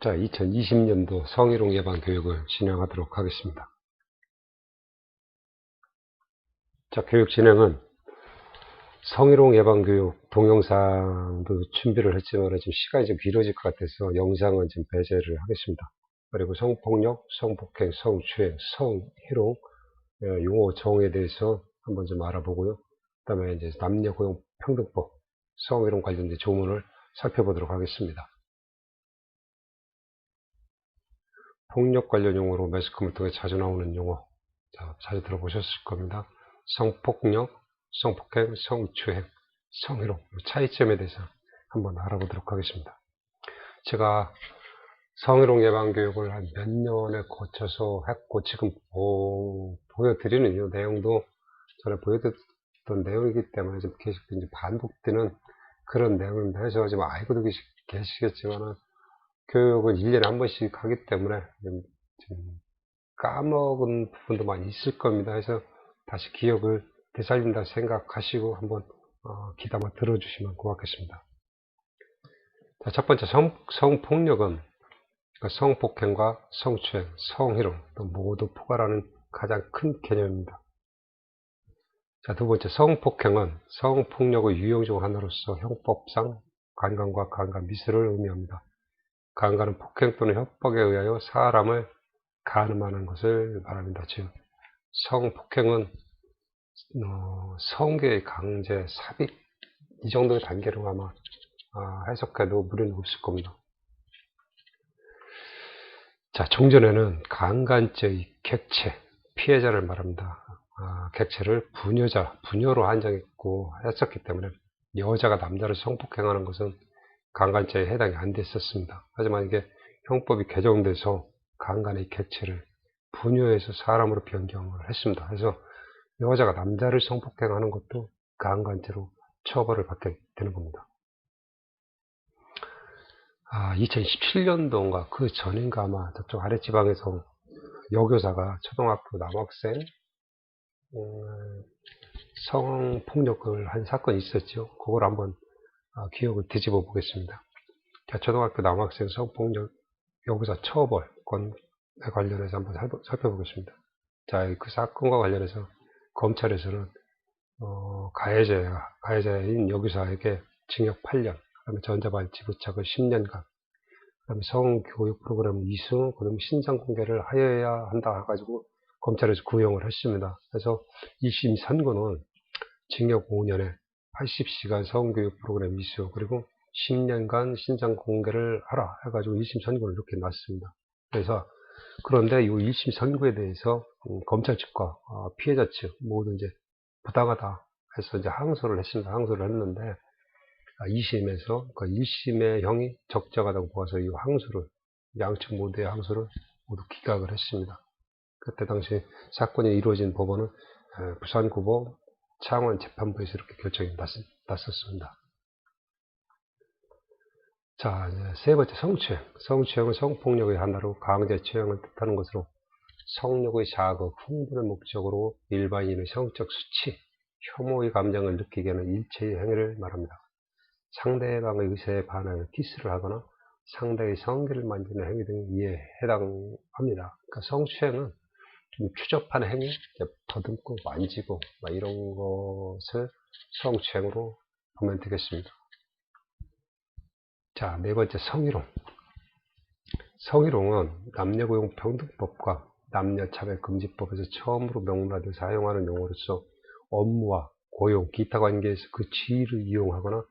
자, 2020년도 성희롱 예방 교육을 진행하도록 하겠습니다. 자, 교육 진행은 성희롱 예방 교육 동영상도 준비를 했지만 지금 시간이 좀 길어질 것 같아서 영상은 좀 배제를 하겠습니다. 그리고 성폭력, 성폭행, 성추행, 성희롱 용어 정의에 대해서 한번 좀 알아보고요. 그 다음에 이제 남녀고용평등법, 성희롱 관련된 조문을 살펴보도록 하겠습니다. 폭력 관련 용어로 매스컴을 통해 자주 나오는 용어, 자, 자주 들어보셨을 겁니다. 성폭력, 성폭행, 성추행, 성희롱 차이점에 대해서 한번 알아보도록 하겠습니다. 제가 성희롱 예방 교육을 한 몇 년에 거쳐서 했고 지금 보여드리는 이 내용도 전에 보여드렸던 내용이기 때문에 좀 계속 이제 반복되는 그런 내용인데 해서 지금 알고도 계시겠지만은 교육은 1년에 한 번씩 하기 때문에 좀 까먹은 부분도 많이 있을 겁니다. 해서 다시 기억을 되살린다 생각하시고 한번 귀담아 들어주시면 고맙겠습니다. 자, 첫 번째 성폭력은 성폭행과 성추행, 성희롱 모두 포괄하는 가장 큰 개념입니다. 자, 두 번째 성폭행은 성폭력의 유형 중 하나로서 형법상 강간과 강간 미수를 의미합니다. 강간은 폭행 또는 협박에 의하여 사람을 가늠하는 것을 말합니다. 즉 성폭행은 성계의 강제, 삽입 이 정도의 단계로 아마 해석해도 무리는 없을 겁니다. 자, 종전에는 강간죄의 객체, 피해자를 말합니다. 객체를 부녀로 한정했고 했었기 때문에 여자가 남자를 성폭행하는 것은 강간죄에 해당이 안 됐었습니다. 하지만 이게 형법이 개정돼서 강간의 객체를 부녀에서 사람으로 변경을 했습니다. 그래서 여자가 남자를 성폭행하는 것도 강간죄로 처벌을 받게 되는 겁니다. 2017년도인가 그 전인가 아마 저쪽 아랫지방에서 여교사가 초등학교 남학생 성폭력을 한 사건이 있었죠. 그걸 한번 기억을 뒤집어 보겠습니다. 자, 초등학교 남학생 성폭력 여교사 처벌권에 관련해서 한번 살펴보겠습니다. 자, 그 사건과 관련해서 검찰에서는 가해자인 여교사에게 징역 8년, 그다음에 전자발찌 부착을 10년간, 그다음에 성교육 프로그램 이수, 그다음에 신상 공개를 하여야 한다 해가지고 검찰에서 구형을 했습니다. 그래서 1심 선고는 징역 5년에 80시간 성교육 프로그램 이수, 그리고 10년간 신상 공개를 하라 해가지고 1심 선고를 이렇게 났습니다. 그래서 그런데 이 1심 선고에 대해서 검찰 측과 피해자 측 모두 이제 부당하다 해서 이제 항소를 했습니다. 항소를 했는데 2심에서 그 1심의 형이 적정하다고 보아서 이 항소를 양측 모두의 항소를 모두 기각을 했습니다. 그때 당시 사건이 이루어진 법원은 부산고법 창원재판부에서 이렇게 결정이 났었습니다. 자, 이제 세 번째 성추행. 성추행은 성폭력의 하나로 강제추행을 뜻하는 것으로 성욕의 자극, 흥분을 목적으로 일반인의 성적 수치, 혐오의 감정을 느끼게 하는 일체의 행위를 말합니다. 상대방의 의사에 반하여 키스를 하거나 상대의 성기를 만지는 행위 등에 이에 해당합니다. 그러니까 성추행은 좀 추접한 행위, 더듬고 만지고 이런 것을 성추행으로 보면 되겠습니다. 자, 네 번째 성희롱. 성희롱은 남녀고용평등법과 남녀차별금지법에서 처음으로 명문화되어 사용하는 용어로서 업무와 고용, 기타 관계에서 그 지위를 이용하거나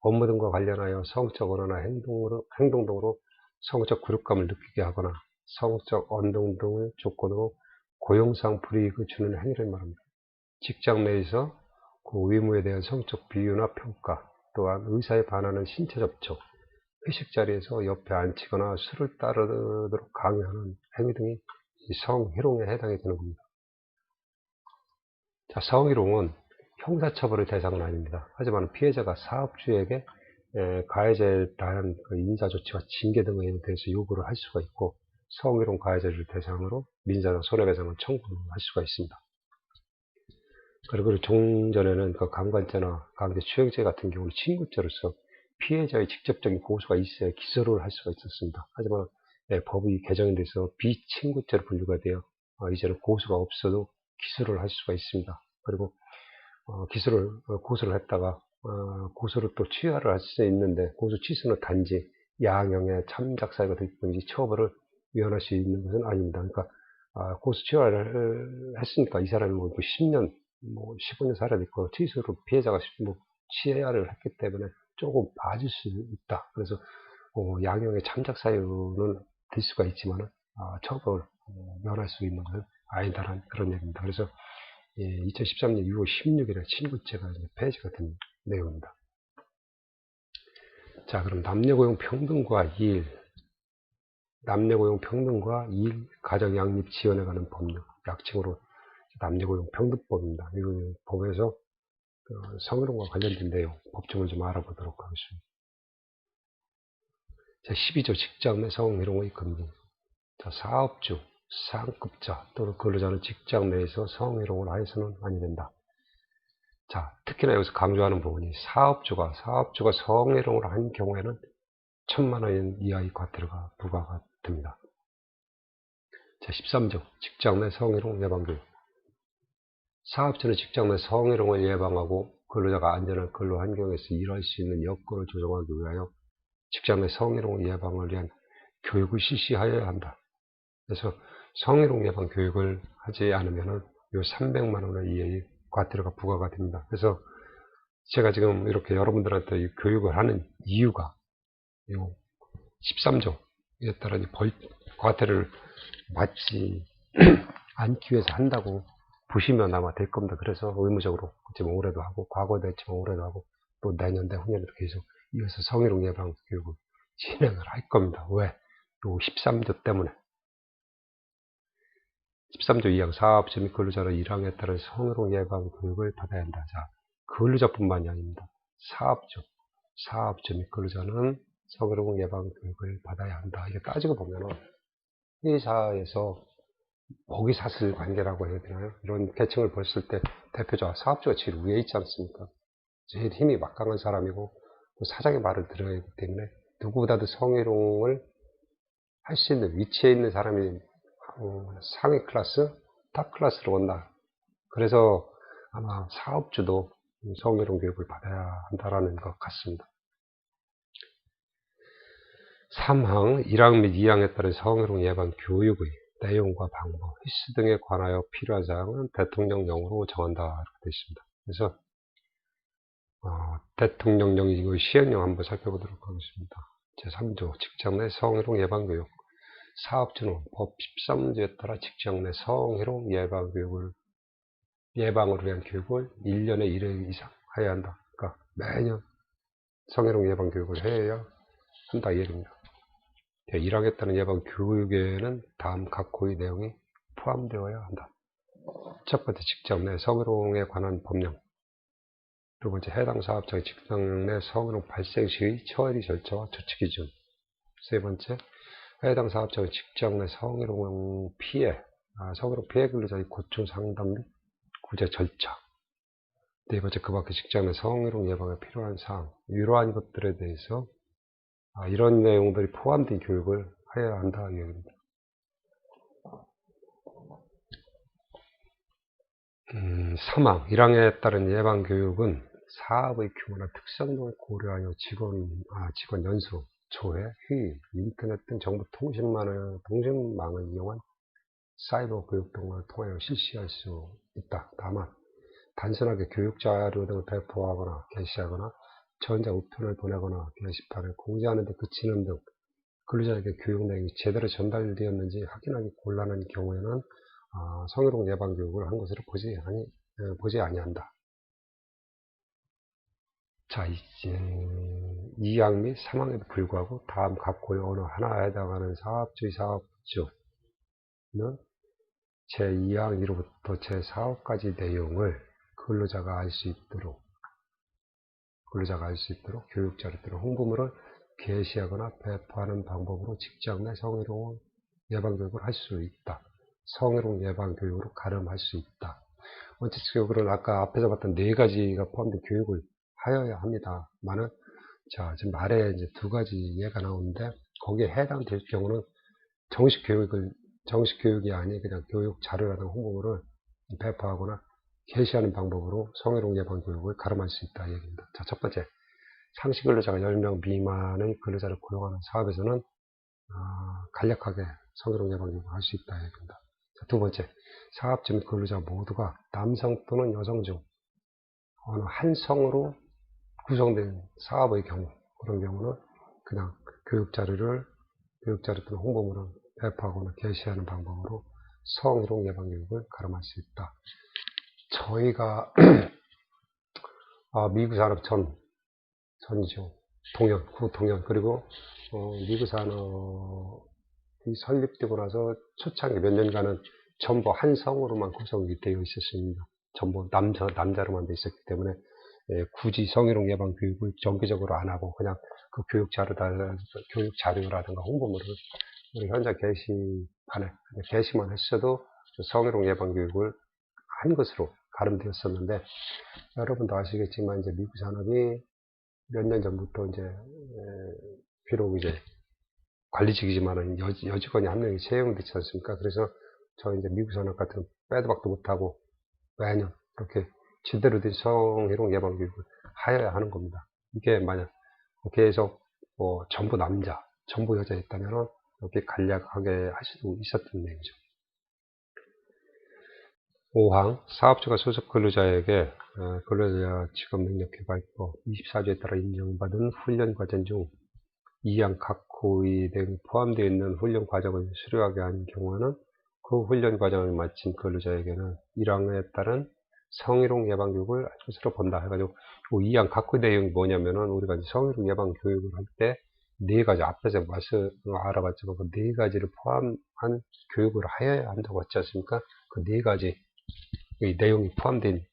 업무 등과 관련하여 성적 언어나 행동 등으로 성적 굴욕감을 느끼게 하거나 성적 언동 등을 조건으로 고용상 불이익을 주는 행위를 말합니다. 직장 내에서 그 의무에 대한 성적 비유나 평가, 또한 의사에 반하는 신체 접촉, 회식 자리에서 옆에 앉히거나 술을 따르도록 강요하는 행위 등이 성희롱에 해당이 되는 겁니다. 자, 성희롱은 형사처벌의 대상은 아닙니다. 하지만 피해자가 사업주에게 가해자에 대한 인사조치와 징계 등에 대해서 요구를 할 수가 있고 성희롱 가해자를 대상으로 민사상 손해배상을 청구할 수가 있습니다. 그리고 종전에는 그 강간죄나 강제추행죄 같은 경우는 친구죄로서 피해자의 직접적인 고소가 있어야 기소를 할 수가 있었습니다. 하지만 법이 개정이 돼서 비친구죄로 분류가 되어 이제는 고소가 없어도 기소를 할 수가 있습니다. 그리고 고소를 했다가 고소를 또 취하를 할 수 있는데 고소 취소는 단지 양형의 참작 사유가 될 뿐이지 처벌을 위헌할 수 있는 것은 아닙니다. 그러니까 고소 취하를 했으니까 이 사람이 뭐 10년, 뭐 15년 살아야 될거 취소로 피해자가 뭐 취하를 했기 때문에 조금 봐줄 수 있다. 그래서 양형의 참작 사유는 될 수가 있지만 처벌을 면할 수 있는 것은 아니다라는 그런 얘기입니다. 그래서 2013년 6월 16일에 친구죄가 폐지가 된 내용입니다. 자, 그럼 남녀고용 평등과 일, 남녀고용 평등과 일, 가정 양립 지원에 관한 법률, 약칭으로 남녀고용 평등법입니다. 이 법에서 성희롱과 관련된 내용, 법정을 좀 알아보도록 하겠습니다. 자, 12조 직장 내 성희롱의 금지. 자, 사업주, 상급자 또는 근로자는 직장 내에서 성희롱을 하여서는 아니 된다. 자, 특히나 여기서 강조하는 부분이 사업주가 성희롱을 한 경우에는 1,000만 원 이하의 과태료가 부과가 됩니다. 자, 13조 직장 내 성희롱 예방교육. 사업주는 직장 내 성희롱을 예방하고 근로자가 안전한 근로 환경에서 일할 수 있는 여건을 조성하기 위하여 직장 내 성희롱 예방을 위한 교육을 실시하여야 한다. 그래서 성희롱 예방 교육을 하지 않으면은 요 300만 원 이하의 과태료가 부과가 됩니다. 그래서 제가 지금 이렇게 여러분들한테 이 교육을 하는 이유가 요 13조에 따라 과태료를 맞지 않기 위해서 한다고 보시면 아마 될 겁니다. 그래서 의무적으로 지금 올해도 하고 과거에도 했지만 올해도 하고 또 내년대 후년에도 계속 이어서 성희롱 예방 교육을 진행을 할 겁니다. 왜? 요 13조 때문에. 13조 2항 사업주 및 근로자의 일항에 따른 성희롱 예방 교육을 받아야 한다. 자, 근로자뿐만이 아닙니다. 사업주 및 근로자는 성희롱 예방 교육을 받아야 한다. 이게 따지고 보면은 회사에서 먹이사슬 관계라고 해야 되나요? 이런 계층을 봤을 때 대표자 사업주가 제일 위에 있지 않습니까? 제일 힘이 막강한 사람이고 또 사장의 말을 들어야 하기 때문에 누구보다도 성희롱을 할 수 있는 위치에 있는 사람이 상위 클래스, 탑 클래스로 온다. 그래서 아마 사업주도 성희롱 교육을 받아야 한다라는 것 같습니다. 3항 1항 및 2항에 따른 성희롱 예방 교육의 내용과 방법, 휘스 등에 관하여 필요한 사항은 대통령령으로 정한다. 이렇게 되어 있습니다. 그래서 대통령령 이거 시행령 한번 살펴보도록 하겠습니다. 제3조 직장 내 성희롱 예방 교육. 사업주는 법 13조에 따라 직장 내 성희롱 예방을 위한 교육을 1년에 1회 이상 해야 한다. 그러니까 매년 성희롱 예방 교육을 해야 한다 이 얘기입니다. 1항에 따른 예방 교육에는 다음 각호의 내용이 포함되어야 한다. 첫 번째, 직장 내 성희롱에 관한 법령. 두 번째, 해당 사업장의 직장 내 성희롱 발생 시의 처리 절차와 조치 기준. 세 번째, 해당 사업장의 직장 내 성희롱 피해 근로자의 고충 상담 및 구제 절차. 네 번째, 그 밖에 직장 내 성희롱 예방에 필요한 사항. 이러한 것들에 대해서 이런 내용들이 포함된 교육을 해야 한다 이 얘기입니다. 3항 1항에 따른 예방 교육은 사업의 규모나 특성 등을 고려하여 직원 연수, 조회, 회의, 인터넷 등 정보 통신망을 이용한 사이버 교육 등을 통하여 실시할 수 있다. 다만 단순하게 교육 자료 등을 배포하거나 게시하거나 전자 우편을 보내거나 게시판을 공지하는 데 그치는 등 근로자에게 교육 내용이 제대로 전달되었는지 확인하기 곤란한 경우에는 성희롱 예방 교육을 한 것으로 보지 아니한다. 자, 이제 2항 및 3항에도 불구하고 다음 각호의 어느 하나에 해당하는 사업주는 제2항 1호부터 제4호까지 내용을 근로자가 알 수 있도록 교육 자료 또는 홍보물을 게시하거나 배포하는 방법으로 직장 내 성희롱 예방 교육을 할 수 있다. 성희롱 예방 교육으로 가름할 수 있다. 원칙적으로는 아까 앞에서 봤던 4가지가 포함된 교육을 하여야 합니다만은 자, 지금 아래에 이제 두 가지 예가 나오는데, 거기에 해당될 경우는 정식 교육이 아닌 그냥 교육 자료라든가 홍보물을 배포하거나 게시하는 방법으로 성희롱 예방 교육을 가름할 수 있다 이 얘기입니다. 자, 첫 번째, 상시 근로자가 10명 미만의 근로자를 고용하는 사업에서는 간략하게 성희롱 예방 교육을 할 수 있다 이 얘기입니다. 자, 두 번째, 사업주 및 근로자 모두가 남성 또는 여성 중 어느 한 성으로 구성된 사업의 경우, 그런 경우는 그냥 교육 자료 또는 홍보물을 배포하거나 게시하는 방법으로 성희롱 예방 교육을 가름할 수 있다. 저희가 미국 산업 전이죠. 구동현 그리고 미국 산업이 설립되고 나서 초창기 몇 년간은 전부 한 성으로만 구성이 되어 있었습니다. 전부 남자로만 되어 있었기 때문에 굳이 성희롱 예방 교육을 정기적으로 안 하고 그냥 그 교육 자료라든가 홍보물을 우리 현장 게시판에 게시만 했어도 성희롱 예방 교육을 한 것으로 가름되었었는데, 여러분도 아시겠지만 이제 미국 산업이 몇 년 전부터 이제 비록 이제 관리직이지만은 여직원이 한 명이 채용되지 않습니까? 그래서 저희 이제 미국 산업 같은 빼도 박도 못하고 매년 그렇게 제대로 된 성희롱 예방 교육을 하여야 하는 겁니다. 이게 만약 계속 전부 남자, 전부 여자였다면은 이렇게 간략하게 할 수도 있었던 얘기죠. 5항 사업주가 소속 근로자에게 근로자 직업 능력 개발법 24조에 따라 인정받은 훈련 과정 중 2항 각 호의 등 포함되어 있는 훈련 과정을 수료하게 한 경우에는 그 훈련 과정을 마친 근로자에게는 1항에 따른 성희롱 예방 교육을 할 것으로 본다 해가지고, 2항 각 호의 내용이 뭐냐면은 우리가 성희롱 예방 교육을 할 때 네 가지, 앞에서 알아봤지만 그 네 가지를 포함한 교육을 하여야 한다고 했지 않습니까? 그 네 가지 이 내용이 포함된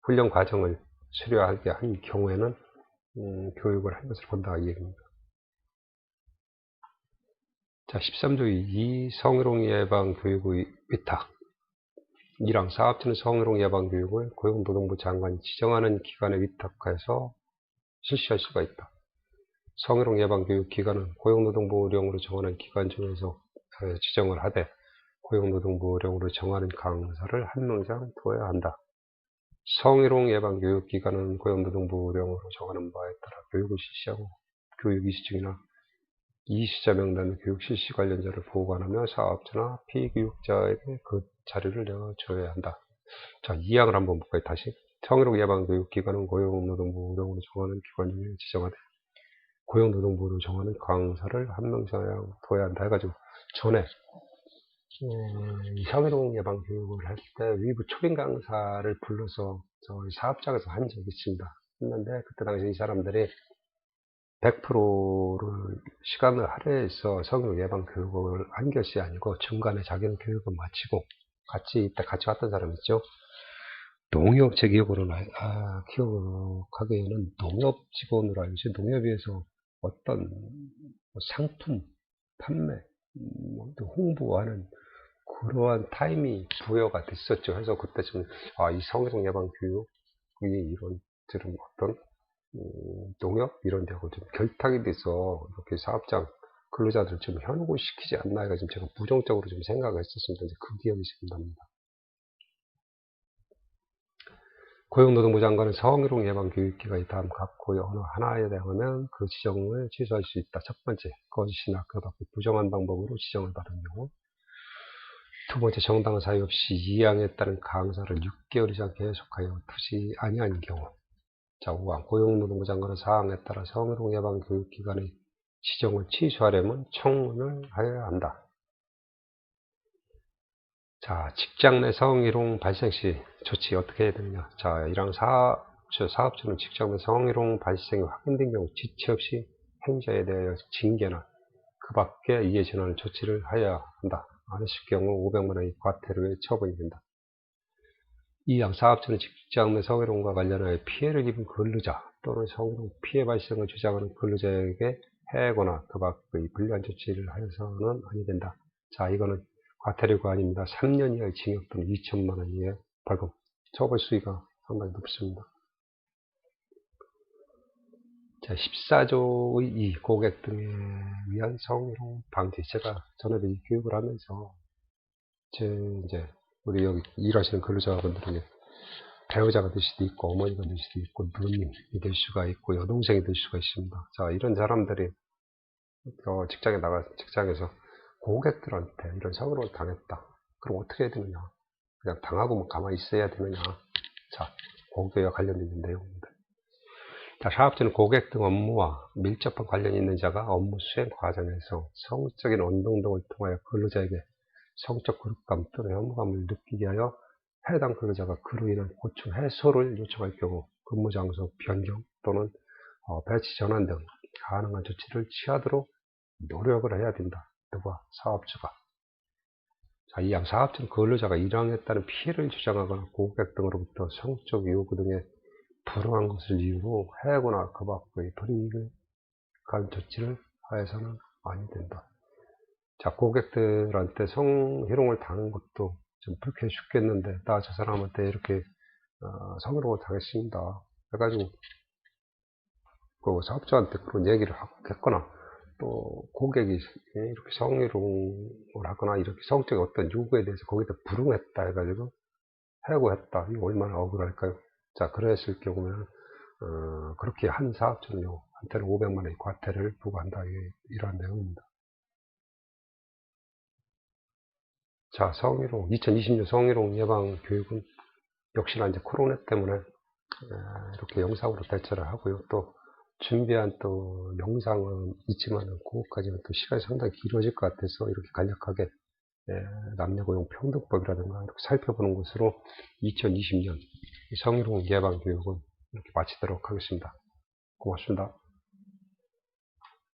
훈련 과정을 수료하게 한 경우에는 교육을 한 것을 본다 이 얘기입니다. 자, 13조 2 성희롱 예방 교육의 위탁. 1항 사업주는 성희롱 예방 교육을 고용노동부 장관이 지정하는 기관에 위탁해서 실시할 수가 있다. 성희롱 예방 교육 기관은 고용노동부령으로 정하는 기관 중에서 지정을 하되 고용노동부령으로 정하는 강사를 한 명이상 두어야 한다. 성희롱 예방 교육 기관은 고용노동부령으로 정하는 바에 따라 교육을 실시하고 교육 이수증이나 이수자 명단의 교육 실시 관련자를 보관하며 사업자나 피교육자에게 그 자료를 내어줘야 한다. 자, 2항을 한번 볼까요? 다시. 성희롱 예방 교육 기관은 고용노동부령으로 정하는 기관 중에 지정하되 고용노동부로 정하는 강사를 한 명 이상 둬야 한다 해가지고, 전에 성희롱 예방 교육을 할 때 위부 초빙 강사를 불러서 저희 사업장에서 한 적이 있습니다. 했는데 그때 당시 이 사람들이 100%를 시간을 할애해서 성희롱 예방 교육을 한 것이 아니고 중간에 자기는 교육을 마치고 같이 왔던 사람 있죠. 농협, 제 기억으로는 기억하기에는 농협 직원으로 알고 있어요. 농협에서 어떤 상품 판매, 홍보하는 그러한 타임이 부여가 됐었죠. 그래서 그때쯤 이 성희롱 예방 교육이 이런 들은 어떤 농협 이런 데하고 좀 결탁이 돼서 이렇게 사업장 근로자들을 좀 현고시키지 않나 해가 지금 제가 부정적으로 좀 생각을 했었습니다. 이제 그 기억이 지금 납니다. 고용노동부 장관은 성희롱 예방 교육기관이 다음 각 고의 어느 하나에 대하면 그 지정을 취소할 수 있다. 첫 번째, 거짓이나 그 밖에 부정한 방법으로 지정을 받은 경우. 두 번째, 정당한 사유 없이 2항에 따른 강사를 6개월 이상 계속하여 두지 아니한 경우. 자, 5항 고용노동부 장관은 사항에 따라 성희롱 예방 교육기관의 지정을 취소하려면 청문을 하여야 한다. 자, 직장 내 성희롱 발생 시 조치 어떻게 해야 되느냐. 자, 1항 사업주는 직장 내 성희롱 발생이 확인된 경우 지체 없이 행자에 대하여 징계나 그 밖에 이에 준하는 조치를 하여야 한다. 안 했을 경우 500만원의 과태료에 처벌이 된다. 2항 사업주는 직장 내 성희롱과 관련하여 피해를 입은 근로자 또는 성희롱 피해 발생을 주장하는 근로자에게 해거나 그 밖의 불리한 조치를 하여서는 아니 된다. 자, 이거는 과태료가 아닙니다. 3년 이하의 징역 또는 2천만원 이하의 벌금. 처벌 수위가 상당히 높습니다. 자, 14조의 이 고객 등에 의한 성희롱 방지. 제가 전에 이 교육을 하면서 이제 우리 여기 일하시는 근로자분들에게 배우자가 될 수도 있고 어머니가 될 수도 있고 누님이 될 수가 있고 여동생이 될 수가 있습니다. 자, 이런 사람들이 직장에서 고객들한테 이런 성희롱을 당했다. 그럼 어떻게 해야 되느냐? 그냥 당하고만 가만히 있어야 되느냐? 자, 고객과 관련된 내용입니다. 자, 사업주는 고객 등 업무와 밀접한 관련이 있는 자가 업무 수행 과정에서 성적인 운동 등을 통하여 근로자에게 성적 그룹감 또는 혐오감을 느끼게 하여 해당 근로자가 그로 인한 고충 해소를 요청할 경우 근무 장소 변경 또는 배치 전환 등 가능한 조치를 취하도록 노력을 해야 된다. 누가? 사업주가. 자, 이항 사업주는 근로자가 일항에 따른 피해를 주장하거나 고객 등으로부터 성적 요구 등에 불응한 것을 이유로 해고나 그 밖의 불이익을 가한 조치를 하여서는 아니 된다. 자, 고객들한테 성희롱을 당한 것도 좀 불쾌해 죽겠는데 나 저 사람한테 이렇게 성희롱을 당했습니다. 해가지고 그 사업자한테 그런 얘기를 했거나 또 고객이 이렇게 성희롱을 하거나 이렇게 성적인 어떤 요구에 대해서 거기다 불응했다 해가지고 해고했다. 이거 얼마나 억울할까요? 자, 그랬을 경우에는 그렇게 한 사업주는요, 한테는 500만 원의 과태료를 부과한다. 이러한 내용입니다. 자, 성희롱, 2020년 성희롱 예방 교육은 역시나 이제 코로나 때문에 이렇게 영상으로 대처를 하고요. 또 준비한 또 영상은 있지만 그것까지는 또 시간이 상당히 길어질 것 같아서 이렇게 간략하게 남녀고용 평등법이라든가 이렇게 살펴보는 것으로 2020년 성희롱 예방 교육은 이렇게 마치도록 하겠습니다. 고맙습니다.